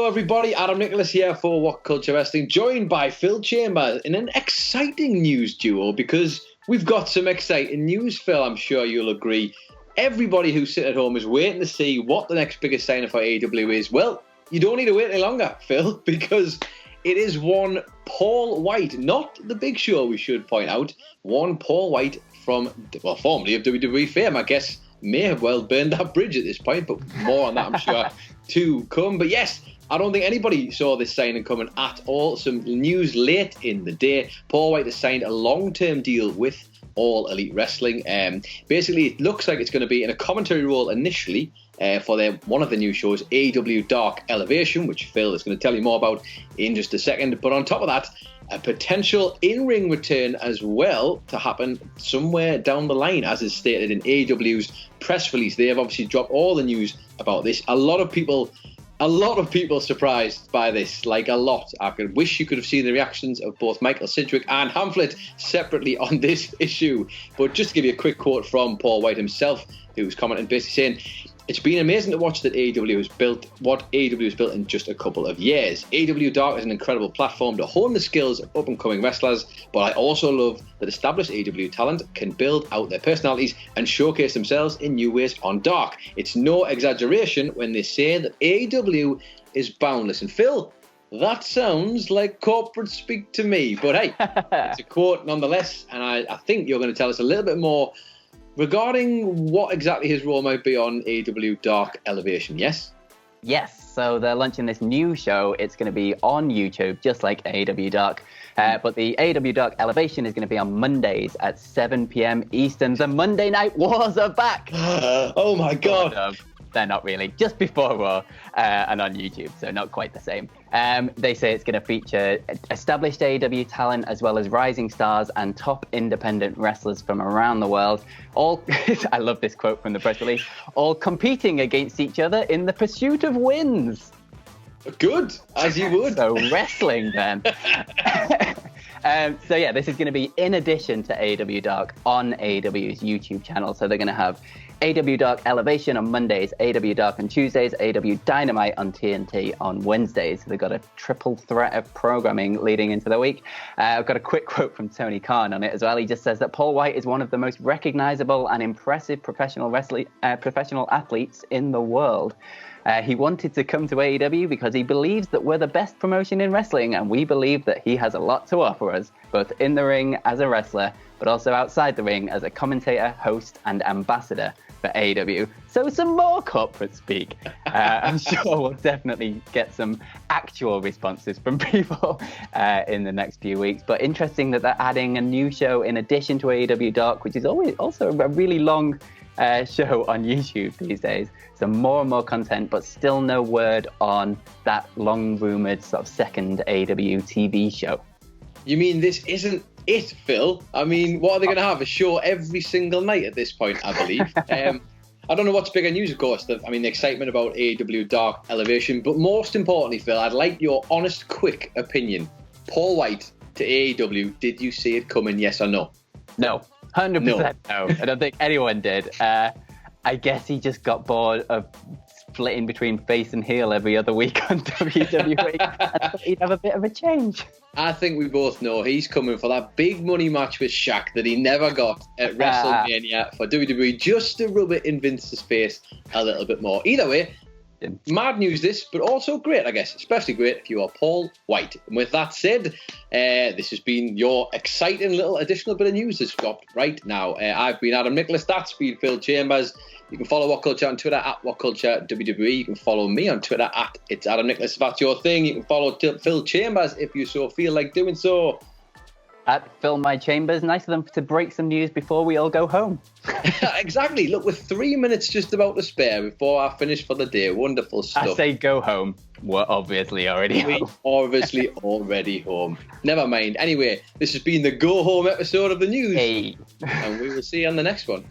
Hello everybody, Adam Nicholas here for WhatCulture Wrestling, joined by Phil Chambers in an exciting news duo because we've got some exciting news, Phil, I'm sure you'll agree. Everybody who's sitting at home is waiting to see what the next biggest signing for AEW is. Well, you don't need to wait any longer, Phil, because it is one Paul White, not the Big Show, we should point out, one Paul White from, well, formerly of WWE fame, I guess, may have well burned that bridge at this point, but more on that, I'm sure, to come. But yes, I don't think anybody saw this signing coming at all. Some news late in the day. Paul White has signed a long-term deal with All Elite Wrestling. Basically, it looks like it's going to be in a commentary role initially for one of the new shows, AEW Dark Elevation, which Phil is going to tell you more about in just a second. But on top of that, a potential in-ring return as well to happen somewhere down the line, as is stated in AEW's press release. They have obviously dropped all the news about this. A lot of people surprised by this, like a lot. I could wish you could have seen the reactions of both Michael Sidgwick and Hamflet separately on this issue. But just to give you a quick quote from Paul White himself, who was commenting, basically saying, "It's been amazing to watch that AEW has built what AEW has built in just a couple of years. AEW Dark is an incredible platform to hone the skills of up-and-coming wrestlers, but I also love that established AEW talent can build out their personalities and showcase themselves in new ways on Dark. It's no exaggeration when they say that AEW is boundless." And Phil, that sounds like corporate speak to me, but hey, it's a quote nonetheless, and I think you're going to tell us a little bit more regarding what exactly his role might be on AEW Dark Elevation, yes? Yes, so they're launching this new show. It's going to be on YouTube, just like AEW Dark. But the AEW Dark Elevation is going to be on Mondays at 7 p.m. Eastern. The Monday Night Wars are back! Oh my God! They're not really. Just before Raw and on YouTube, so not quite the same. They say it's going to feature established AEW talent as well as rising stars and top independent wrestlers from around the world. All, I love this quote from the press release, all competing against each other in the pursuit of wins. Good, as you would. So wrestling then. So yeah, this is going to be in addition to AEW Dark on AEW's YouTube channel. So they're going to have AEW Dark Elevation on Mondays, AEW Dark on Tuesdays, AEW Dynamite on TNT on Wednesdays. So they've got a triple threat of programming leading into the week. I've got a quick quote from Tony Khan on it as well. He just says that Paul White is one of the most recognizable and impressive professional athletes in the world. He wanted to come to AEW because he believes that we're the best promotion in wrestling, and we believe that he has a lot to offer us, both in the ring as a wrestler, but also outside the ring as a commentator, host, and ambassador for AEW. So some more corporate speak. I'm sure we'll definitely get some actual responses from people in the next few weeks. But interesting that they're adding a new show in addition to AEW Dark, which is always also a really long show on YouTube these days. So more and more content, but still no word on that long-rumoured sort of second AEW TV show. You mean this isn't it, Phil? I mean, what are they going to have? A show every single night at this point, I believe. I don't know what's bigger news, of course. The excitement about AEW Dark Elevation. But most importantly, Phil, I'd like your honest, quick opinion. Paul White to AEW, did you see it coming, yes or no? No. 100% no. I don't think anyone did. I guess he just got bored of splitting between face and heel every other week on WWE. I thought he'd have a bit of a change. I think we both know he's coming for that big money match with Shaq that he never got at WrestleMania for WWE, just to rub it in Vince's face a little bit more. Either way, mad news this, but also great, I guess. Especially great if you are Paul White. And with that said, this has been your exciting little additional bit of news that's dropped right now. I've been Adam Nicholas. That's been Phil Chambers. You can follow WhatCulture on Twitter at WhatCulture WWE. You can follow me on Twitter at It's Adam Nicholas if that's your thing. You can follow Phil Chambers if you so feel like doing so. At Phil My Chambers. Nice of them to break some news before we all go home. Exactly. Look, with 3 minutes just about to spare before I finish for the day. Wonderful stuff. I say go home. We're obviously already home. Obviously already home. Never mind. Anyway, this has been the Go Home episode of the news. Hey. And we will see you on the next one.